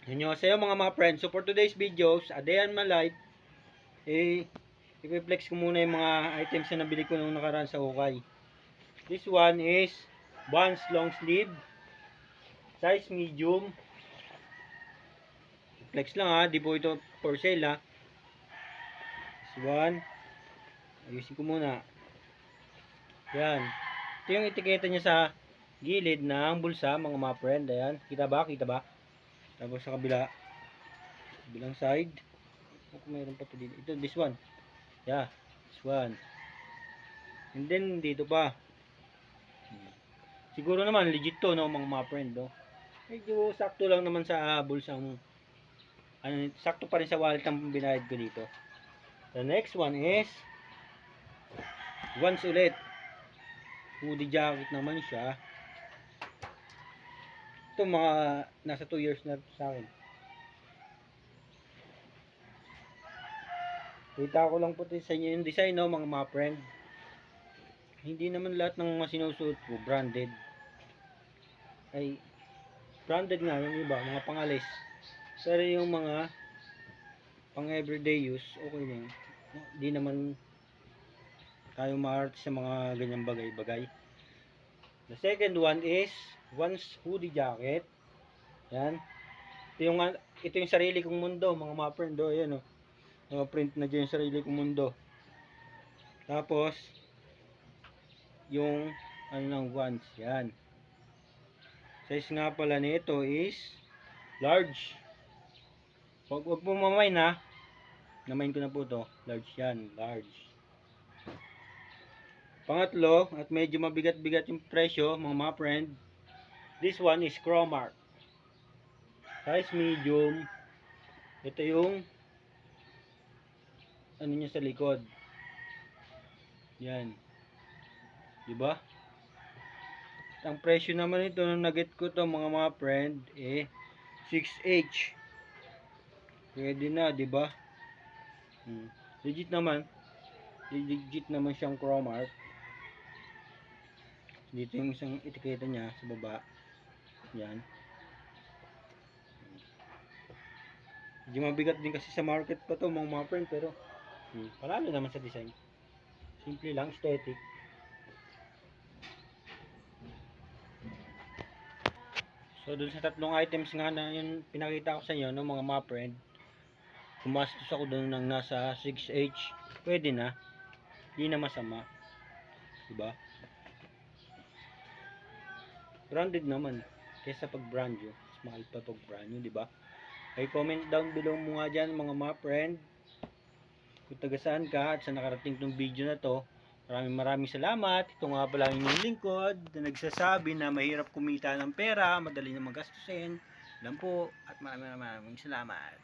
Annyeonghaseyo mga friends. So for today's videos, a day on my life, i-flex ko muna yung mga items na nabili ko nung nakaraan sa Ukay. This one is Vans long sleeve, size medium. Flex lang ha, di po ito for sale ha. This one, ayusin ko muna. Yan. Ito yung etiketa niya sa gilid ng bulsa mga friend. Ayan, kita ba? Kita ba? Tapos sa kabilang side. Kung mayroon pa ito dito. Ito, this one. Yeah, this one. And then, dito pa. Siguro naman, legit to, no, mga friend, no? Medyo sakto lang naman sa bulsang, sakto pa rin sa wallet ang binayad ko dito. The next one is, Vans ulit. Hoodie jacket naman siya. Ito, mga, nasa 2 years na sa akin. Kita ko lang po sa inyo yung design, no, mga friend. Hindi naman lahat ng mga sinusuot ko branded. Ay branded nga yung iba, mga pangalis. Pero yung mga pang everyday use, okay na yun. Hindi naman tayo ma-art sa mga ganyang bagay-bagay. The second one is Vans hoodie jacket. Yan. Ito yung sarili kong mundo, mga friend. Ayan, mga print na dyan yung sarili kong mundo. Tapos yung ng Vans, yan. Size nga pala nito is large. Huwag po mamain ha. Namain ko na po to. Large yan, large. Pangatlo, at medyo mabigat-bigat yung presyo, mga friend. This one is Cromark. Size medium. Ito yung ano niya sa likod. Yan. Diba? Ang presyo naman ito nung nag-get ko to mga friend 6H. Pwede na, 'di ba? Legit naman. Legit naman siyang Cromark. Dito yung isang etiketa niya sa baba. Yan. Medyo mabigat din kasi sa market pa to mga friend, pero panalo naman sa design. Simple lang, aesthetic. So dun sa tatlong items nga na yung pinakita ko sa inyo, no, mga friend, kumastos ako dun ng nasa 6H. Pwede na. Hindi na masama. Diba? Branded naman. Kesa pag brand nyo. Mas mahal pa pag brand nyo, diba? Ay comment down below mo nga dyan mga friend. Kung taga saan ka at sa nakarating tong video na to. Maraming salamat. Ito nga pala yung lingkod na nagsasabi na mahirap kumita ng pera, madali na magastusin. Lang po at maraming salamat.